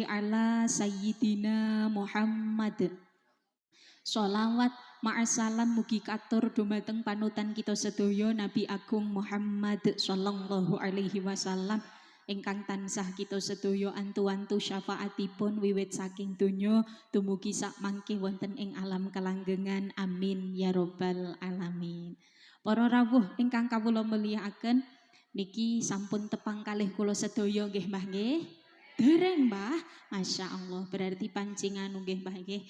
sholli ala sayyidina Muhammad. Sholawat ma'asalam mugi katur dumateng panutan kita sedaya Nabi Agung Muhammad sallallahu alaihi wasallam ingkang tansah kita sedaya antu-antu syafaatipun wiwit saking donya dumugi sak mangke wonten ing alam kelanggengan. Amin ya rabbal alamin. Para rawuh ingkang kawula mulyakaken, niki sampun tepang kalih kula sedaya nggih Mbah nggih? Dereng Mbah. Masya Allah, berarti pancingan nggih Mbah nggih.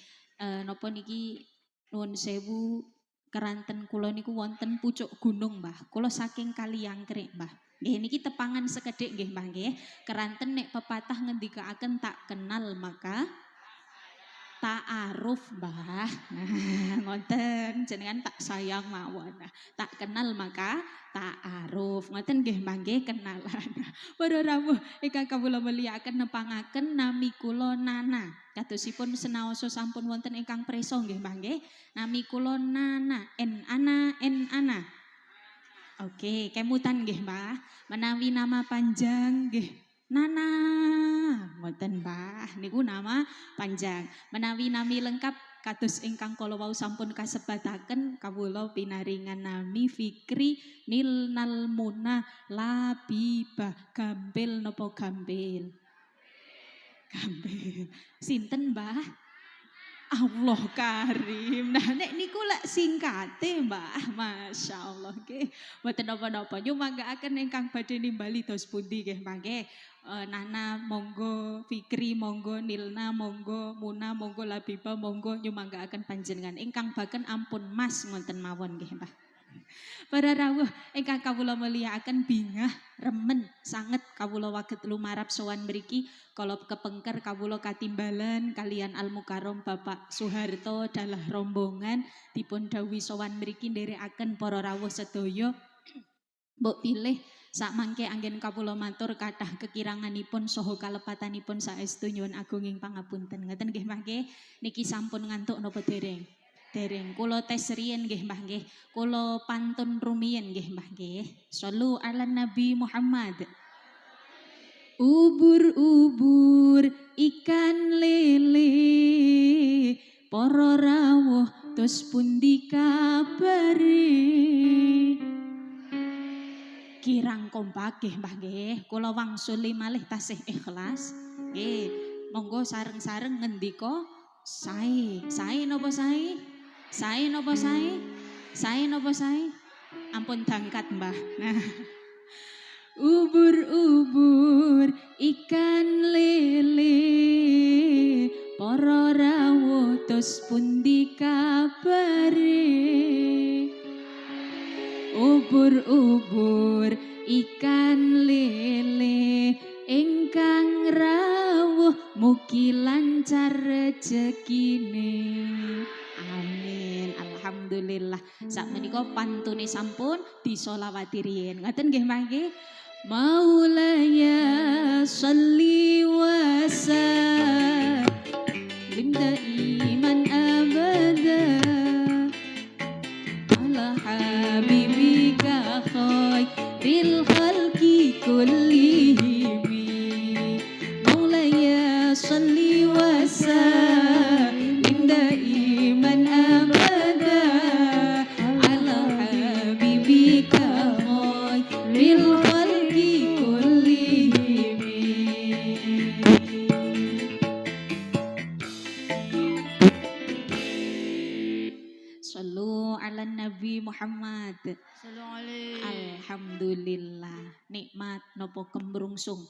Napa niki nuwun sewu, keranten kula niku wonten pucuk gunung Mbah. Kula saking Kaliangkrik Mbah. Nggih niki tepangan sekedhik nggih Mbah nggih. Keranten nek pepatah ngendikaaken tak kenal maka ta'aruf Mbah. Nah, ngoten jenengan tak sayang mawon. Nah, tak kenal maka ta'aruf. Ngoten nggih Mbah nggih kenalan. Para rawuh ingkang kawula mulyakaken nepangaken nami kula Nana. Kadosipun senaosa sampun wonten ingkang presa nggih Mbah nggih. Nami kula Nana, en ana. Oke, kemutan nggih Mbah. Menawi nama panjang nggih Nana, ngoten Mbah, niku nama panjang. Menawi nami lengkap kados ingkang kala wau sampun kasebataken kawula pinaringan nami Fikri Nilnal Muna Labibah. Gampil napa gampil? Gampil. Sinten Mbah? Allah Karim. Nah nek niku lek singkate Mbah, Masya Allah nggih. Mboten napa-napa. Nyumanggaaken ingkang badhe nimbali dos pundi nggih Mbah nggih. Nana monggo, Fikri monggo, Nilna monggo, Muna monggo, Labiba monggo nyumanggaaken panjenengan. Ingkang baken ampun Mas ngoten mawon nggih Mbah. Para rawuh ingkang kawula mulyakaken bingah remen sanget kawula waget lumarap sowan mriki kala kepengker kawula katimbalan kalian Al Mukarrom Bapak Soeharto dalah rombongan dipun dawuhi sowan mriki nderekaken para rawuh sedaya. Mbok pilih sak mangke anggen kawula matur kathah kekiranganipun saha kalepatanipun saestu nyuwun agunging pangapunten. Ngoten nggih Mbah nggih. Niki sampun ngantuk napa dereng? Dereng. Kula tes riyen nggih Mbah nggih. Kula pantun rumiyin nggih Mbah nggih. Shallu ala Nabi Muhammad. Ubur-ubur ikan lele para rawuh tos pundi kabare. Kirang kompak nggih Mbah nggih. Kula wangsuli malih tasih ikhlas. Nggih, monggo sareng-sareng ngendika sae. Sae napa sae? Sae napa sae? Sae napa sae? Ampun dangkat Mbah. Nah. Ubur-ubur ikan lele para rawuh tos pundi kabare. Ubur-ubur ikan lele ingkang rawuh mugi lancar rezekine. Amin. Alhamdulillah. Sakmenika pantune sampun disolawati riyin. Ngoten nggih Mbah nggih. Maulaya sholli wa sallim daiman abada ala habibika khairil khalqi kullihim. Maulaya sholli wa sallim daiman abada ala habibika khairil khalqi kullihim. Sallu ala Nabi Muhammad. Alhamdulillah. Nikmat nopo kemrungsung.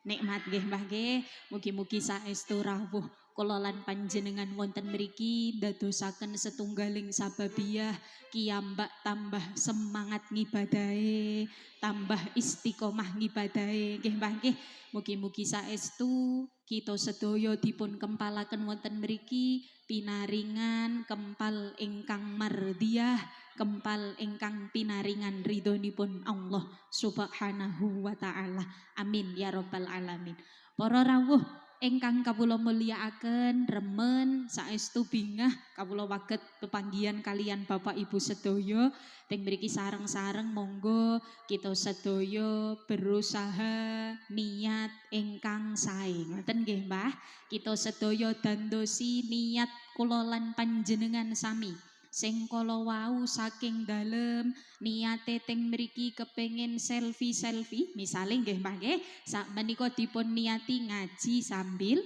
Nikmat nggih Mbah nggih. Mugi-mugi saestu rawuh kula lan panjenengan wonten mriki ndadosaken setunggaling sababiyah kiyambak tambah semangat ngibadahe, tambah istiqomah ngibadahe nggih Mbah nggih. Mugi-mugi saestu kita sedaya dipun kempalaken wonten mriki pinaringan kempal ingkang mardiyah, kempal ingkang pinaringan ridhonipun Allah Subhanahu wa taala. Amin ya rabbal alamin. Para rawuh ingkang kawula mulyakaken remen saestu bingah kawula waget pepanggihan kalian Bapak Ibu sedaya teng mriki sareng-sareng monggo kita sedaya berusaha niat ingkang sae. Ngoten nggih Mbah. Kita sedaya dandosi niat kula lan panjenengan sami. Sing kala wau saking dalem niate teng mriki kepengin selfie misale nggih Mbah nggih sak menika dipun niati ngaji sambil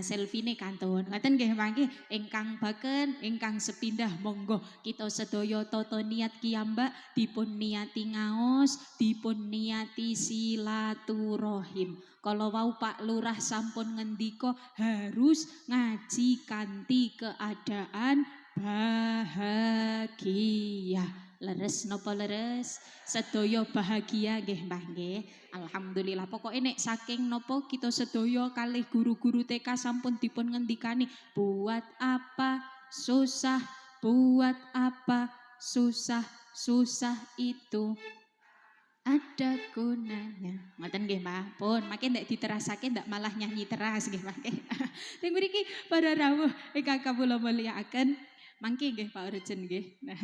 selfie kantun ngoten nggih Mbah nggih ingkang baken ingkang sepindah monggo kita sedaya tata niat kiyambak dipun niati ngaos dipun niati silaturahim kalau wau Pak Lurah sampun ngendika harus ngaji kanthi keadaan bahagia. Leres napa leres? Sedaya bahagia nggih Mbah nggih. Alhamdulillah. Pokoke nek saking napa kita sedaya kalih guru-guru TK sampun dipun ngendikani buat apa susah susah itu ada gunanya. Ngoten nggih Mbah. Pun makin ndak diterasake ndak malah nyanyi teras nggih Mbah nggih. Teng mriki para rawuh ingkang kawula mulyakaken mangke nggih Pak Urgen nggih. Nah,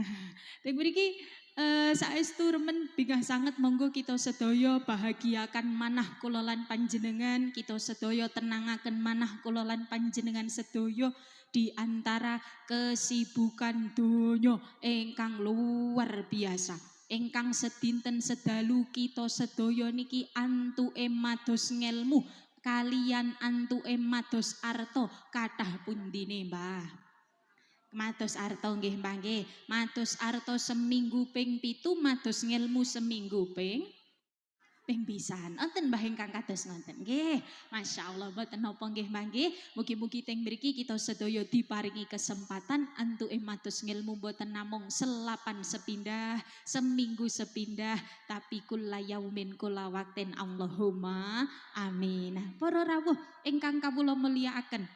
teng mriki saestu remen bingah sanget monggo kita sedaya bahagiakan manah kula lan panjenengan, kita sedaya tenangaken manah kula lan panjenengan sedaya di antara kesibukan donya ingkang luar biasa. Ingkang sedinten sedalu kita sedaya niki antuke mados ngelmu kalian antuke mados arta kathah pundine Mbah. Matos arto nggih Mbah nggih. Matos arto seminggu ping 7, matos ngelmu seminggu ping pisan. Wonten Mbah ingkang kados ngoten nggih. Masyaallah mboten napa nggih Mbah nggih. Mugi-mugi teng mriki kita sedaya diparingi kesempatan antuke matos ngelmu mboten namung selapan sepindah, seminggu sepindah, tapi kula yaumin kula waktin Allahumma amin. Para rawuh ingkang kawula mulyakaken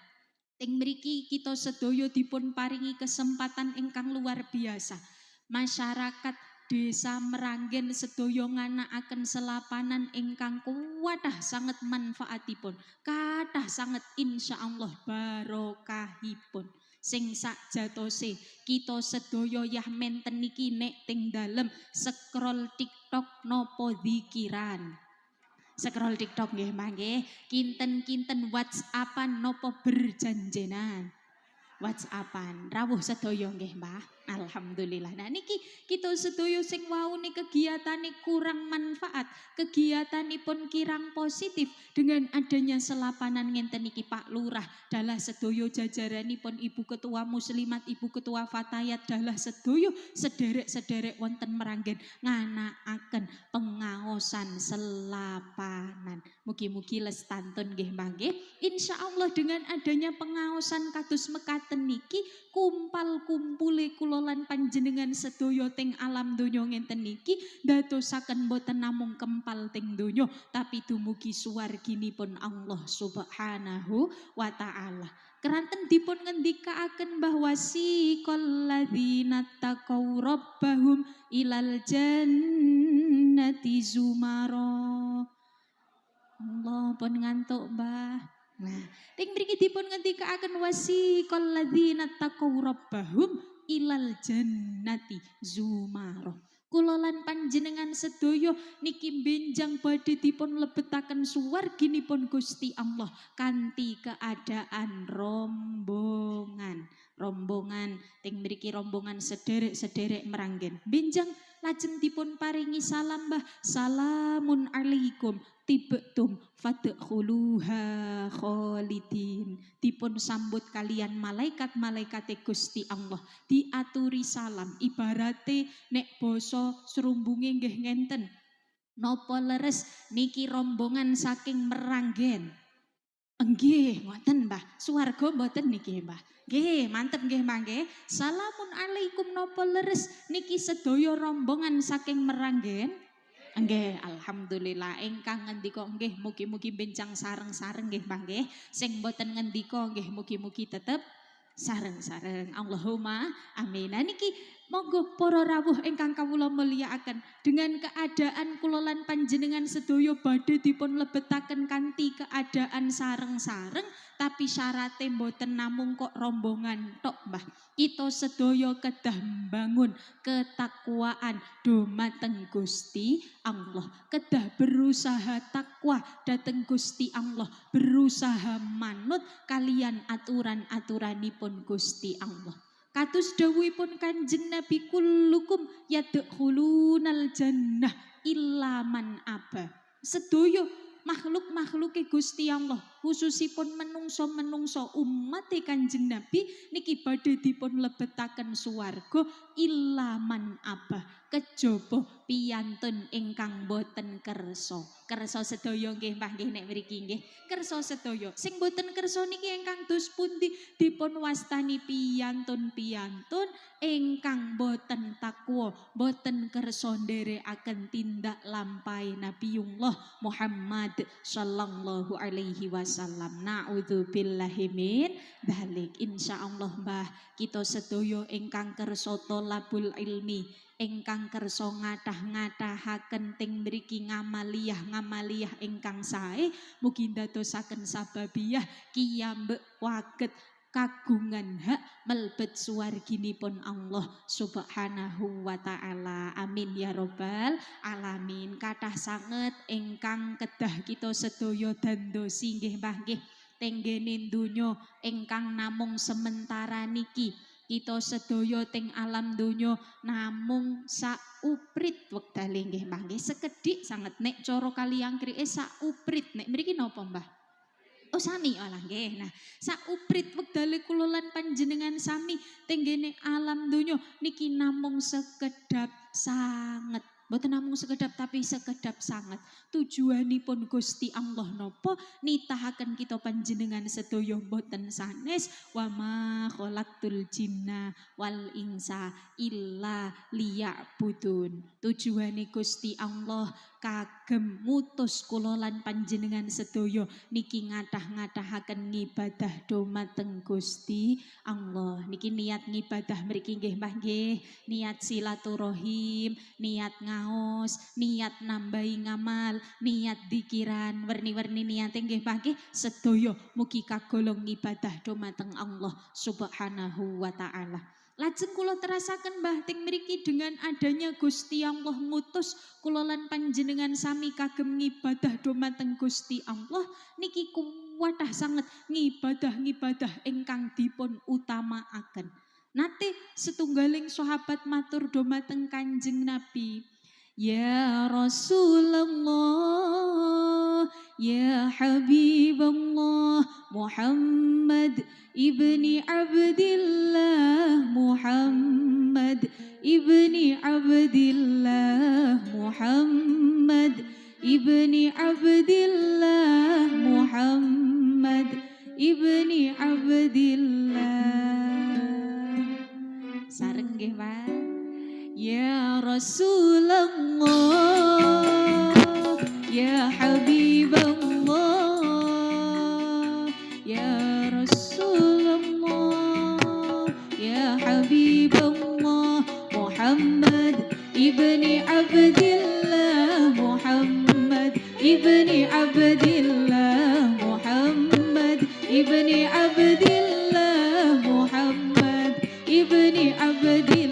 teng mriki kita sedaya dipun paringi kesempatan ingkang luar biasa. Masyarakat Desa Meranggen sedaya nganakaken selapanan ingkang kuwatah sanget manfaatipun. Kathah sanget insyaallah barokahipun. Sing sakjatose kita sedaya yah menten niki nek teng dalem scroll TikTok nopo dzikiran. Scroll TikTok nggih Mbah nggih. Kinten-kinten WhatsAppan nopo berjanjenan. WhatsAppan rawuh sedaya nggih Mbah. Alhamdulillah. Nah niki kita sedaya sing wau ni kegiatane kurang manfaat, kegiatanipun kirang positif dengan adanya selapanan ngenten niki Pak Lurah dalah sedaya jajaranipun Ibu Ketua Muslimat, Ibu Ketua Fatayat dalah sedaya sederek-sederek wonten Meranggen nganakaken pengaosan selapanan. Mugi-mugi lestantun nggih Mbah nggih. Insyaallah dengan adanya pengaosan kados mekaten niki kumpul-kumpule kula lan panjenengan sedaya teng alam donya ngenten niki dadosaken boten namung kempal teng donya tapi dumugi suwarginipun Allah Subhanahu wa taala. Keranten dipun ngendikaaken bahwa siqal ladzina taqaw rabbahum ilal jannati zumara. Allah pun ngantuk Mbah. Nah, ting mriki dipun ngendikaaken wasiqal ladzina taqaw rabbahum ilal jannati zumara. Kula lan panjenengan sedaya niki benjang badhe dipun lebetaken suwarginipun Gusti Allah kanthi keadaan rombongan. Rombongan ting mriki rombongan sederek-sederek Meranggen. Benjang lajeng dipun paringi salam Mbah. Salamun alaikum tibtum fadkhuluha khalidin. Dipun sambut kalian malaikat-malaikat Gusti Allah. Diaturi salam. Ibarate nek basa serumbunge nggih ngenten. Napa leres niki rombongan saking Meranggen. Nggih, ngoten Mbah. Swarga mboten niki Mbah. Nggih, mantep nggih Mbah nggih. Salamun alaikum napa leres niki sedaya rombongan saking Meranggen. Nggih, alhamdulillah ingkang ngendika nggih mugi-mugi bencang sareng-sareng nggih Mbah nggih. Sing mboten ngendika nggih mugi-mugi tetep sareng-sareng. Allahumma amin. Nah niki Monggo para rawuh ingkang kawula mulyakaken, dengan keadaan kula lan panjenengan sedaya badhe dipun lebetaken kanthi keadaan sareng-sareng, tapi syaratnya mboten namung kok rombongan tok Mbah. Kita sedaya kedah mbangun ketakwaan dumateng Gusti Allah, kedah berusaha takwa dhateng Gusti Allah, berusaha manut kalian aturan-aturanipun Gusti Allah. Kados dawuhipun Kanjeng Nabi, kullukum yadkhulunal jannah illa man aba. Sedaya makhluk-makhluke Gusti Allah, khususipun menungso-menungso umat Kanjeng Nabi niki badhe dipun lebetaken swarga illa man aba, kejaba piyantun ingkang boten kersa. Kersa sedaya nggih Mbah nggih nek mriki nggih. Kersa sedaya. Sing boten kersa niki ingkang dos pundi dipun wastani piyantun-piyantun ingkang boten takwa, boten kersa nderekaken tindak lampahe Nabiullah Muhammad sallallahu alaihi wasallam. Na'udzubillahi min dzalik. Insyaallah Mbah, kita sedaya ingkang kersa thalabul ilmi, ingkang kersa ngathah-ngathahaken teng mriki ngamaliyah ingkang sae, mugi ndadosaken sababiyah kiyambek waget kagungan hak melebet suwarginipun Allah subhanahu wa ta'ala. Amin ya robbal alamin. Kathah sanget ingkang kedah kita sedaya dandosi nggih Mbah nggih tenggene donya ingkang namung sementara niki. Kita sedaya teng alam donya namung sauprit wektale nggih Mbah nggih, sekedhik sanget. Nek cara kaliyang krike sauprit, nek mriki napa Mbah? Oh sami olah nggih. Nah, sauprit wektale kula lan panjenengan sami tenggene alam donya niki namung sekedap sanget. Mboten namung sekedap tapi sekedap sanget. Tujuanipun Gusti Allah napa? Nitahaken kita panjenengan sedaya boten sanes, wa ma khalaqtul jinna wal insa illa liya'budun. Tujuane Gusti Allah kagem ngutus kula lan panjenengan sedaya niki ngathah-ngathahaken ngibadah dumateng Gusti Allah. Niki niat ngibadah mriki nggih Mbah nggih, niat silaturahim, niat ngaos, niat nambahi ngamal, niat dikiran, werni-werni niate nggih Mbah nggih, sedaya mugi kagolong ngibadah dumateng Allah subhanahu wa ta'ala. Lajeng kula terasaken Mbah teng mriki dengan adanya Gusti Allah ngutus kula lan panjenengan sami kagem ngibadah dumateng Gusti Allah niki kuwatah sanget ngibadah-ngibadah ingkang dipun utamaaken. Nate setunggaling sahabat matur dumateng Kanjeng Nabi, ya Rasulullah, ya Habibullah, Muhammad ibni Abdillah, Muhammad ibni Abdillah, Muhammad ibni Abdillah, Muhammad ibni Abdillah. Sareng nggih Pak. Ya Rasulullah, ya Habibullah, ya Rasulullah, ya Habibullah, Muhammad ibni Abdillah, Muhammad ibni Abdillah, Muhammad ibni Abdillah, Muhammad ibni Abdillah.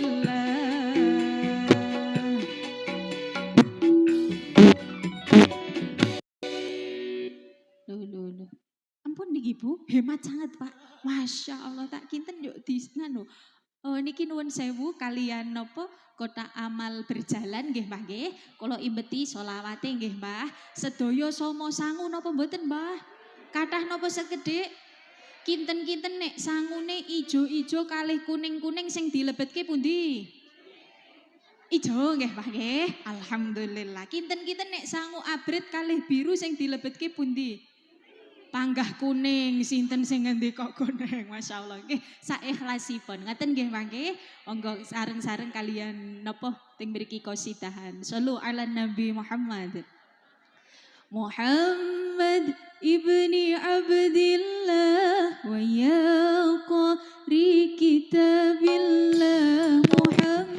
Loh. Ampun niki Bu, hemat sangat Pak. Masya Allah tak kinten yuk disnanu. Niki nuwun sewu kalian nopo kotak amal berjalan nggih Mbah nggih. Kula imbeti sholawate nggih Mbah. Sedaya somo sangu napa mboten Mbah? Kathah napa sekedhik? Kinten-kinten nek sangune ijo-ijo kalih kuning-kuning sing dilebetke pundi? Ijo nggih Mbah nggih. Alhamdulillah. Kinten-kinten nek sangu abrit kalih biru sing dilebetke pundi? Panggah kuning, sinten sing ngendika kuning, Masya Allah. Nggih, saikhlasipun. Ngaten nggih Mbah nggih. Monggo sareng-sareng kalian napa teng mriki qasidahan. Shallu ala Nabi Muhammad. Muhammad ibni Abdillah wa ya qari kitabillah, Muhammad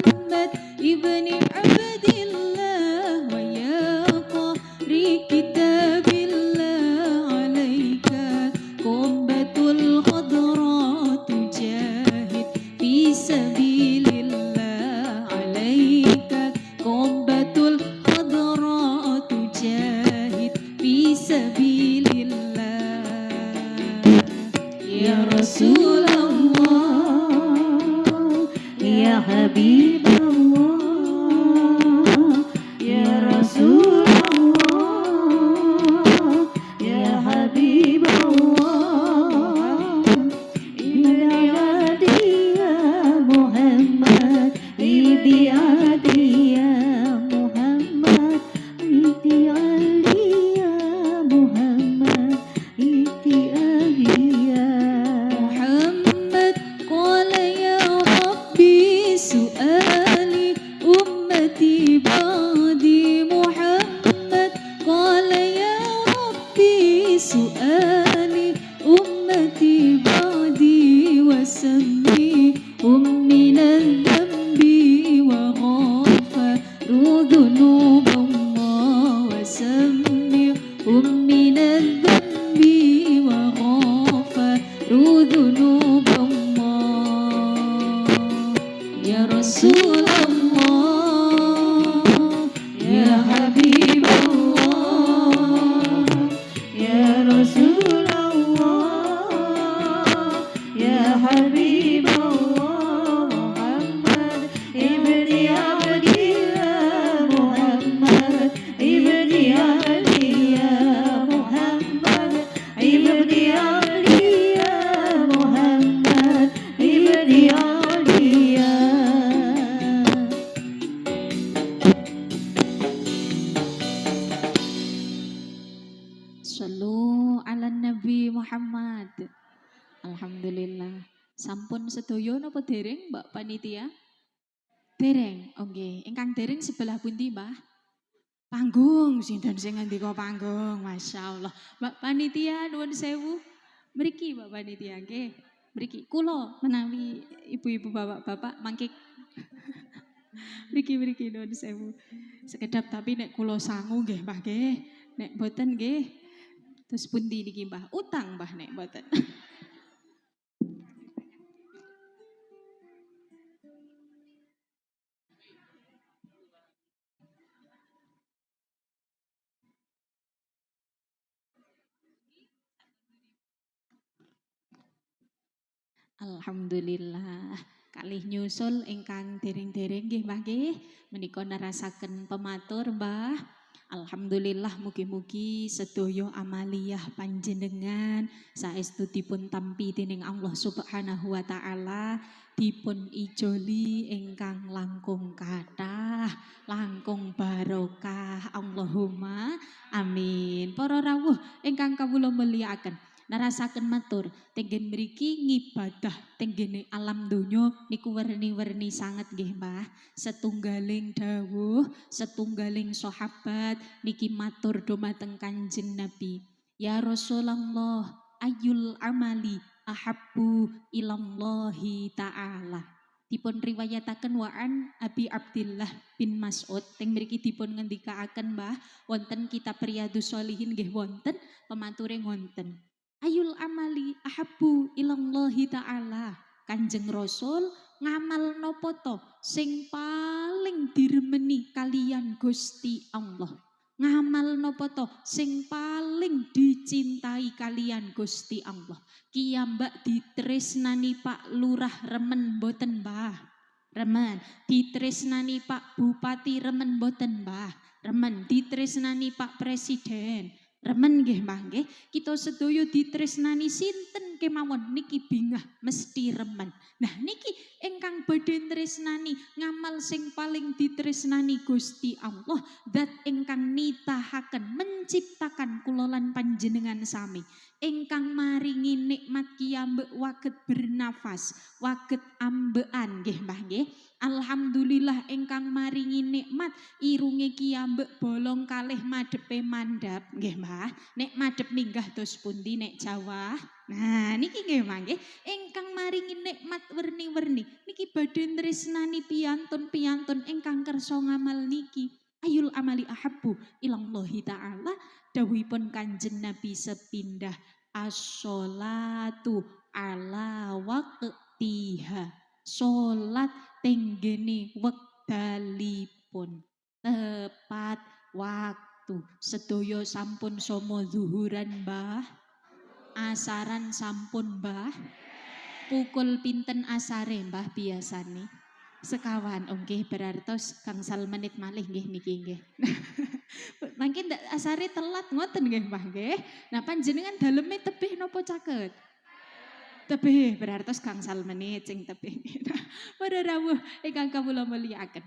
Ya Rasulullah, ya Habibullah, ya Rasulullah, ya Habibullah. Ibni Adi ya Muhammad, Ibni Adi ya Muhammad, Ibni Ali ya Muhammad, Ibni Ali ya Muhammad. Qala ya Rabbi su'ali ummati ba'di Muhammad. Qala ya Rabbi su'ali ummati ba'di wasammi'hum minal dhanbi wa ghafaru dhunubahum wasammi'hum minal dhanbi wa ghafaru dhunubahum. Ya Rasulullah, ya Habibullah, ya Rasulullah, ya Habibullah. Muhammad ibni Abdillah, Muhammad ibni Ali ya Muhammad ibni Ali ya Muhammad ibni Ali ya. Sallu ala Nabi Muhammad. Alhamdulillah. Sampun sedoyo napa dereng Mbak Panitia? Dereng. Oke, ingkang dereng sebelah pundi, Mbah? Panggung, sinten sing ngendika panggung? Masyaallah. Mbak Panitia nuwun sewu. Mriki Mbak Panitia nggih. Mriki kula menawi ibu-ibu bapak-bapak mangke mriki nuwun sewu. Sekedap tapi nek kula sangu nggih Mbah nggih. Nek boten nggih terus pundi niki Mbah? Utang Mbah nek boten. Alhamdulillah. Kalih nyusul ingkang dereng-dereng nggih Mbah nggih. Menika nerasaken pematur Mbah. Alhamdulillah mugi-mugi sedaya amaliyah panjenengan saestu dipun tampi dening Allah Subhanahu wa taala, dipun ijoli ingkang langkung kathah, langkung barokah. Allahumma amin. Para rawuh ingkang kawula mulyakaken, narasaken matur tenggen mriki ngibadah tenggene alam donya niku werni-werni sanget nggih Mbah. Setunggaling dawuh, setunggaling sahabat niki matur dumateng Kanjeng Nabi, ya Rasulullah, ayul amali ahabbu ilallahi ta'ala. Dipun riwayataken waan Abi Abdillah bin Mas'ud teng mriki dipun ngendikaaken Mbah wonten kitab Riyadhus Shalihin nggih wonten pemature wonten, ayul amali ahabbu ilallahi ta'ala. Kanjeng Rasul ngamal nopo to sing paling diremeni kalian Gusti Allah. Ngamal nopo to sing paling dicintai kalian Gusti Allah. Kiyambak ditresnani Pak Lurah remen boten Mbah? Remen. Ditresnani Pak Bupati remen boten Mbah? Remen. Ditresnani Pak Presiden remen nggih Mbah nggih. Kita sedaya ditresnani sinten kemawon niki bingah mesti remen. Nah niki ingkang badhe tresnani ngamal sing paling ditresnani Gusti Allah, zat ingkang nitahaken menciptakan kula lan panjenengan sami, ingkang maringi nikmat kiyambek waget bernafas, waget ambekan nggih Mbah nggih. Alhamdulillah ingkang maringi nikmat irunge kiyambek bolong kalih madepe mandap nggih Mbah. Nek madep minggah dos pundi nek Jawa? Nah niki nggih Mbah nggih, ingkang maringi nikmat werni-werni niki badhe tresnani piyantun-piyantun ingkang kersa ngamal niki. Ayul amali ahabbu ilallahi ta'ala, dawuhipun Kanjeng Nabi sepindah as-sholatu ala waqtiha, salat tenggene wekdalipun tepat waktu. Sedaya sampun somo zuhuran Mbah? Asaran sampun Mbah. Pukul pinten asare Mbah biasane? Sekawan, oke berartos gangsal menit malih nggih niki nggih. Mangke ndak asare telat ngoten nggih Mbah nggih. Nah panjenengan daleme tebih napa caket? Tebih berartos gangsal menit sing tebih. Nah, para rawuh ingkang kawula mulyakaken.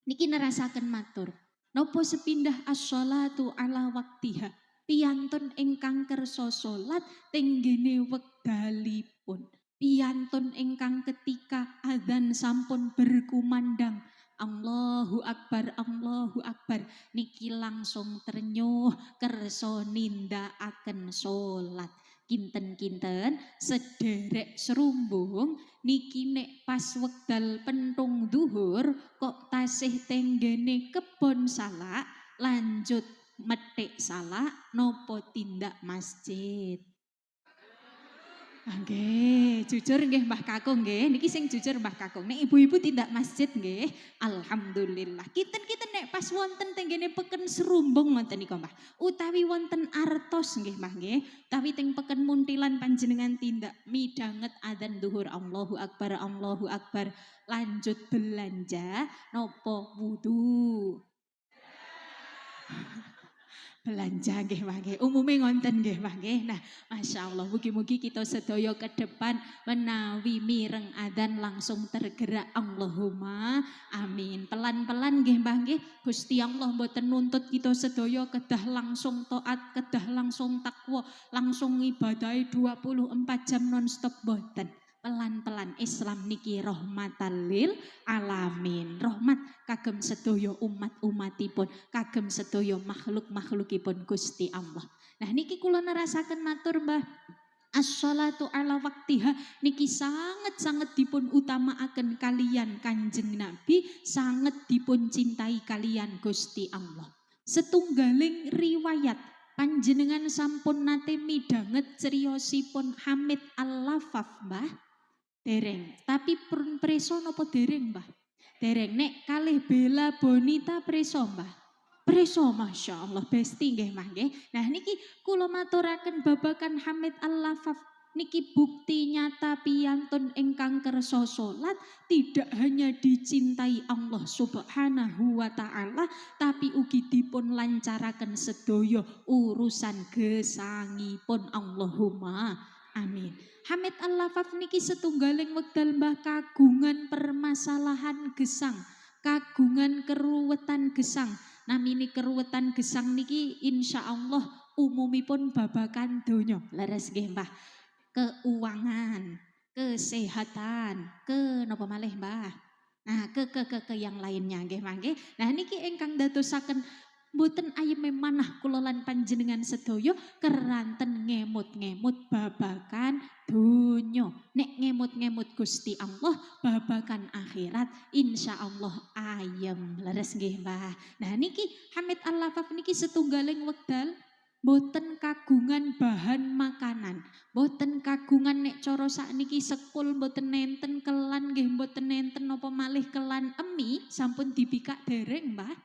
Niki nerasaken matur. Napa sepindah as-sholatu ala waktiha. Piyantun ingkang kersa salat tenggene wekdalipun. Piyantun ingkang ketika adzan sampun berkumandang Allahu Akbar, Allahu Akbar. Niki langsung ternyuh kersa nindakaken salat. Kinten-kinten sederek serumbung niki nek pas wekdal pentung duhur kok tasih tenggene kebon salak lanjut metik salak nopo tindak masjid. Nggih, jujur nggih Mbah Kakung nggih, niki sing jujur Mbah Kakung. Nek ibu-ibu tindak masjid nggih, alhamdulillah. Kiten-kiten nek pas wonten tenggene peken serumbung ngoten nika Mbah. Utawi wonten artos nggih Mbah nggih, utawi teng peken muntilan panjenengan tindak midanget adzan zuhur Allahu Akbar, Allahu Akbar. Lanjut belanja nopo wudu. Belanja nggih Mbah nggih. Umume ngonten nggih Mbah nggih. Nah, masyaallah mugi-mugi kita sedaya ke depan menawi mireng adzan langsung tergerak Allahumma amin. Pelan-pelan nggih Mbah nggih. Gusti Allah mboten nuntut kita sedaya kedah langsung taat, kedah langsung takwa, langsung ngibadahi 24 jam non-stop mboten. Pelan-pelan Islam niki rahmatan lil alamin. Rahmat kagem sedaya umat-umatipun, kagem sedaya makhluk-makhlukipun Gusti Allah. Nah niki kula nerasaken matur Mbah, as-sholatu ala waktiha niki sangat-sangat dipun utamaaken kalian Kanjeng Nabi, sangat dipun cintai kalian Gusti Allah. Setunggaling riwayat panjenengan sampun nate midanget criyosipun Hamid Al-Lafaf Mbah. Dereng, tapi preso napa dereng Mbah? Dereng nek kalih Bella Bonita preso Mbah. Preso Masya Allah besti nggih Mbah nggih. Nah niki kula maturaken babakan Hamid Al-Lafaf niki bukti nyata piyantun ingkang kersa salat tidak hanya dicintai Allah Subhanahu wa taala tapi ugi dipun lancaraken sedaya urusan gesangipun Allahumma amin. Hamid Al-Lafaf niki setunggaling wekdal Mbah kagungan permasalahan gesang, kagungan keruwetan gesang. Namini keruwetan gesang niki insya Allah umumipun babakan donya. Leres nggih Mbah. Keuangan, kesehatan, ke napa malih Mbah? Nah, ke yang lainnya nggih mangke. Nah niki ingkang dadosaken mboten ayeme manah kula lan panjenengan sedaya keranten ngemut-ngemut babakan donya. Nek ngemut-ngemut Gusti Allah babakan akhirat insyaallah ayem. Leres nggih Mbah. Nah niki Hamid Al-Lafaf niki setunggaling wekdal boten kagungan bahan makanan, boten kagungan nek cara sakniki sekul boten nenten kelan nggih boten nenten napa malih kelan emi sampun dibikak dereng Mbah.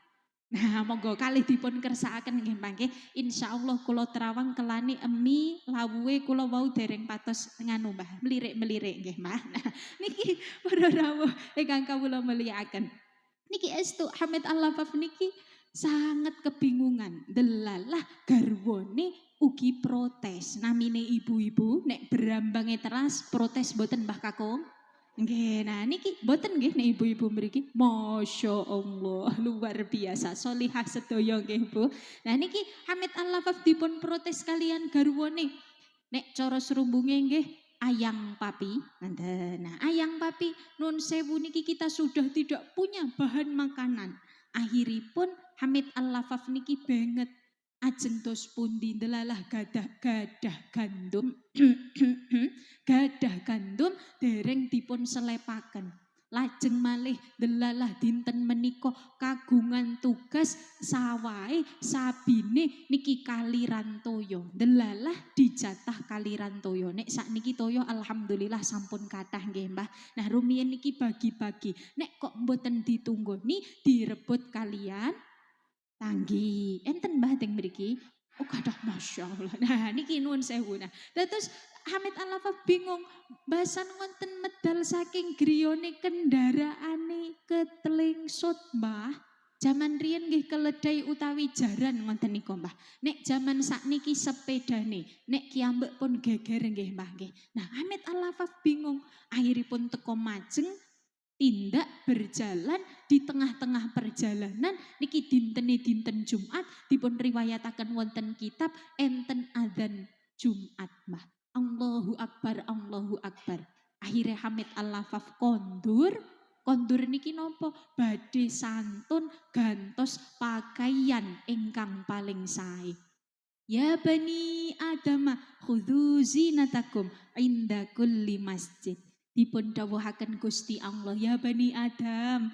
Nah, monggo kalih dipun kersakaken nggih mangke. Insyaallah kula terawang kelani emi lawuhe kula wau dereng patos nganu Mbah, melirik-melirik nggih Mbah. Nah, niki para rawuh ingkang kawula mulyakaken. Niki estu Hamid Al-Lafaf niki sangat kebingungan. Delalah garwane ugi protes. Namine ibu-ibu nek berambange teras protes boten Mbah Kakung. Nggih, nah niki boten nggih nek ibu-ibu mriki. Masya Allah, luar biasa. Solihah sedaya nggih Bu. Nah niki Hamid Al-Lafaf dipun protes kalian garwane. Nek cara serumbunge nggih ayang papi. Nah, ayang papi nun sewu niki kita sudah tidak punya bahan makanan. Akhiripun Hamid Al-Lafaf niki banget ajeng dos pundi delalah gadah gandum gadah gandum dereng dipun selepaken. Lajeng malih delalah dinten menika kagungan tugas sawahe sabine niki kaliran toyo. Delalah dijatah kaliran toyo. Nek sakniki toyo alhamdulillah sampun kathah nggih Mbah. Nah rumiyin niki bagi-bagi. Nek kok mboten ditunggoni direbut kalian tanggi. Enten Mbah teng mriki. Oh kadah Masya Allah. Nah niki nuwun sewu. Nah terus Hamid Al-Lafaf bingung. Basan ngonten medal saking griyane kendaraane ketelingsut mbah. Zaman riyen nggih keledai utawi jaran ngonten niku mbah. Nek zaman sakniki sepedane. Nek kiambek pun geger nggih mbah nggih. Nah Hamid Al-Lafaf bingung. Akhiripun teko majeng tindak berjalan di tengah-tengah perjalanan niki dinten Jumat dipun riwayataken wonten kitab enten adzan Jumat mbah. Allahu Akbar, Allahu Akbar. Akhirnya Hamid Al-Lafaf kondur niki nopo badhe santun gantos pakaian ingkang paling sae. Ya bani Adam khudhu zinatakum inda kulli masjid. Dipun dawuhaken Gusti Allah, ya bani Adam,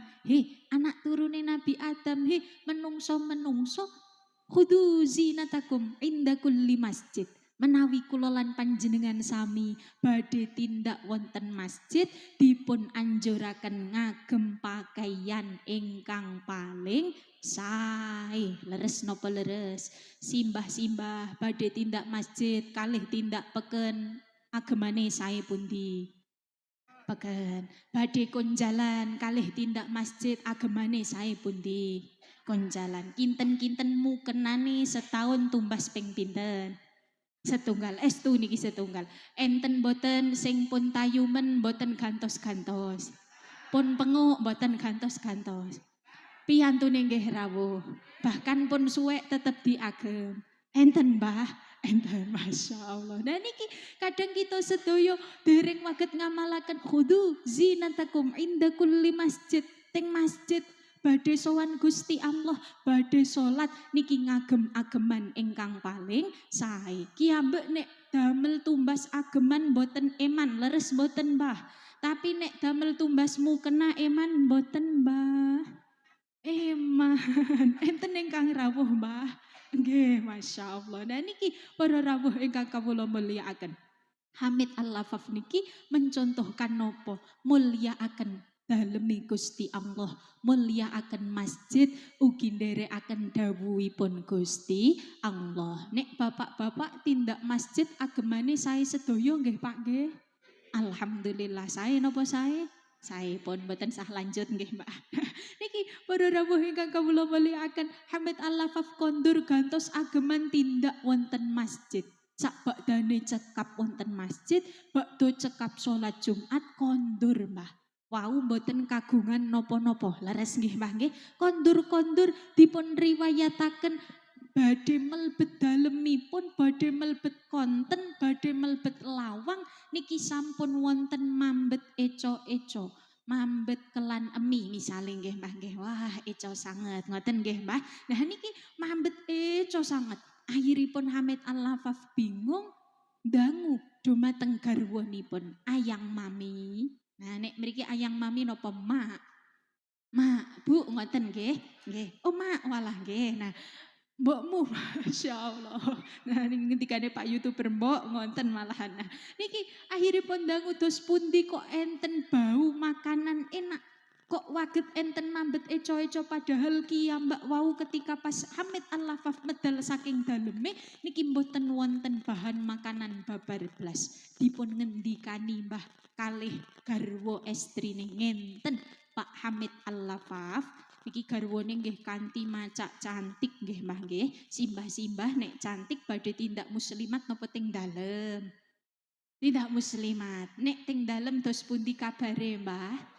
anak turune Nabi Adam, menungso khudhu zinatakum inda kulli masjid. Menawi kula lan panjenengan sami badhe tindak wonten masjid dipun anjuraken ngagem pakaian ingkang paling sae. Leres napa leres? Simbah-simbah badhe tindak masjid kalih tindak peken agemane sae pundi? Peken. Badhe konjalan kalih tindak masjid agemane sae pundi? Konjalan. Kinten-kinten mukenane setahun tumbas ping pinten? Setunggal, estu niki setunggal. Enten boten sing pun tayumen boten gantos-gantos. Pun penguk boten gantos-gantos. Piyantune nggih rawuh. Bahkan pun suwek tetep diagem. Enten Mbah, enten Masya Allah. Nah niki kadang kita sedaya dereng waget ngamalaken khudu zinatakum inda kulli masjid. Teng masjid badhe sowan Gusti Allah, badhe salat niki ngagem-ageman ingkang paling sae. Ki ambek nek damel tumbas ageman boten eman, leres boten Mbah. Tapi nek damel tumbas mukena eman boten Mbah. Eman, enten ingkang rawuh Mbah. Nggih, Masya Allah. Nah niki para rawuh ingkang kawula mulyakaken. Hamid Al-Lafaf niki mencontohkan nopo? Mulyakaken dalemi Gusti Allah, mulyakaken masjid ugi nderekaken dawuhipun Gusti Allah. Nek bapak-bapak tindak masjid agemane sae sedaya nggih Pak nggih. Alhamdulillah sae napa sae? Sae pun mboten sah lanjut nggih Mbak. Niki para rawuh ingkang kawula mulyakaken Hamid Al-Lafaf kondur gantos ageman tindak wonten masjid. Sak bakdane cekap wonten masjid, bakdo cekap salat Jumat kondur Mbah. Wau mboten kagungan nopo-nopo. Leres nggih Mbah nggih. Kondur-kondur dipun riwayataken badhe melebet dalemipun, badhe melebet konten, badhe melebet lawang niki sampun wonten mambet eco-eco. Mambet kelan emi misalnya nggih Mbah nggih. Wah, eco sanget ngoten nggih Mbah. Nah niki mambet eco sanget. Akhiripun Hamid Al-Lafaf bingung dangu dumateng garwanipun ayang mami. Nah nek mriki ayang mami napa mak? Mak, Bu ngoten nggih. Nggih. Oh mak walah nggih. Nah mbokmu Masya Allah. Nah ngendikane Pak YouTuber mbok ngonten malahan. Nah niki akhiripun dangu dos pundi kok enten bau makanan enak. Kok waget enten mambet eco-eco padahal mbak wau ketika pas Hamid Al-Lafaf medal saking daleme niki mboten wonten bahan makanan babar blas. Dipun ngendikani Mbah kalih garwa estrine ngenten Pak Hamid Al-Lafaf niki garwane nggih kanthi macak cantik nggih Mbah nggih. Simbah-simbah nek cantik badhe tindak muslimat napa teng dalem? Tindak muslimat. Nek teng dalem dos pundi kabare Mbah?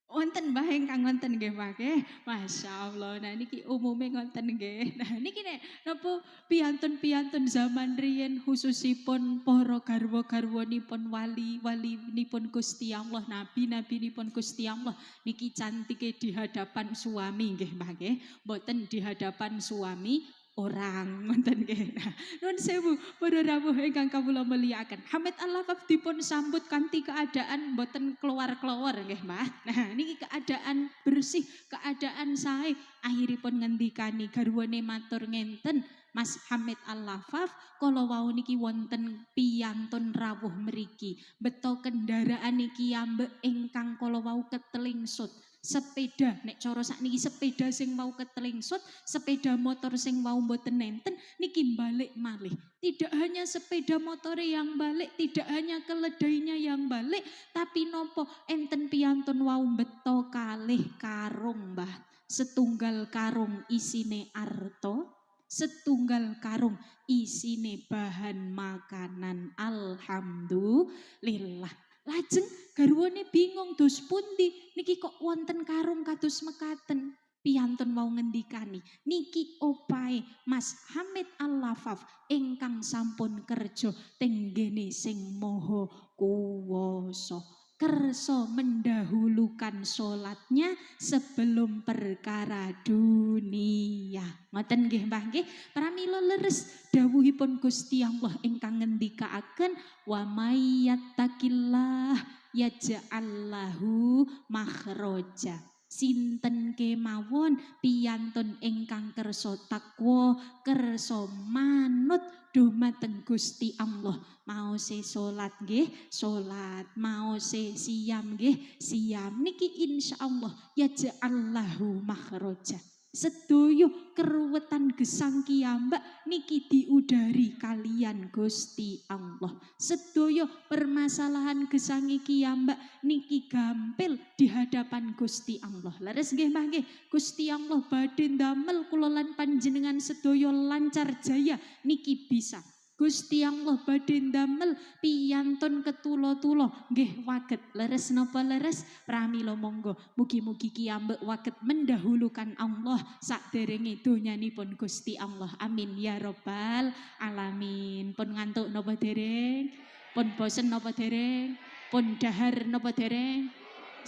Wonten Mbah ingkang wonten nggih Mbah nggih. Masyaallah. Nah niki umume ngoten nggih. Nah niki nek napa piyantun-piyantun zaman riyen khususipun para garwa-garwanipun wali-walinipun Gusti Allah, nabi-nabinipun Gusti Allah niki cantike di hadapan suami nggih Mbah nggih. Mboten di hadapan suami orang ngoten nggih. Nah, nuwun sewu para rawuh ingkang kawula mulyakaken. Hamid Al-Lafaf dipun sambut kanthi keadaan boten keluar-keluar nggih, Mbah. Nah, niki keadaan bersih, keadaan sae. Akhiripun ngendikani garwane matur ngenten, Mas Hamid Al-Lafaf, kala wau niki wonten piyantun rawuh mriki. Beto kendaraan niki ambek ingkang kala wau ketelingsut. Sepeda, nek cara sakniki sepeda sing mau ketelingsut, sepeda motor sing mau mboten nenten niki balik malih. Tidak hanya sepeda motor yang balik, tidak hanya keledainya yang balik, tapi nopo enten piyantun wau beto kalih karung, Mbah. Setunggal karung isine arto, setunggal karung isine bahan makanan. Alhamdulillah. Lajeng garwane bingung dos pundi niki kok wonten karung kados mekaten. Piyantun mau ngendikani niki opae Mas Hamid Al-Lafaf ingkang sampun kerja tenggene sing moho kuwasa. Kerso mendahulukan sholatnya sebelum perkara dunia. Ngoten nggih Mbah nggih. Pramila leres dawuhipun Gusti Allah ingkang ngendikaaken wa may yattaqillah yaj'al lahu makhraja. Sinten kemawon piyantun ingkang kersa takwa, kersa manut dumateng Gusti Allah. Mau se salat nggih, salat, mau se siam nggih, siam. Niki insyaallah yaj'allahu makhraja. Sedoyo keruwetan gesang kiyambak niki diudari kalian Gusti Allah. Sedoyo permasalahan gesangi kiyambak niki gampil di hadapan Gusti Allah. Leres nggih Mbah nggih. Gusti Allah badhe ndamel kula lan panjenengan sedoyo lancar jaya niki bisa. Gusti Allah badhe ndamel piyantun ketulo-tulo nggih waget. Leres napa leres? Pramila monggo mugi-mugi kiyambak waget mendahulukan Allah sakderenge donyanipun Gusti Allah. Amin ya rabbal alamin. Pun ngantuk napa dereng? Pun bosen napa dereng? Pun dahar napa dereng?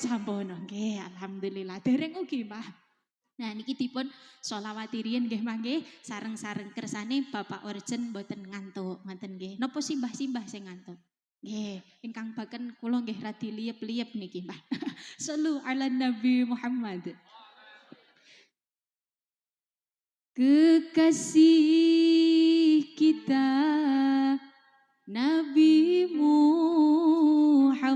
Sampun nggih alhamdulillah. Dereng ugi Mbah. Nah niki dipun sholawati riyen nggih Mbah nggih, sareng-sareng kersane Bapak Urgen mboten ngantuk, ngoten nggih. Napa simbah-simbah sing ngantuk? Nggih, ingkang baken kula nggih radi liyep-liyep niki Mbah. Shallu ala Nabi Muhammad. Kekasih kita Nabi Muhammad.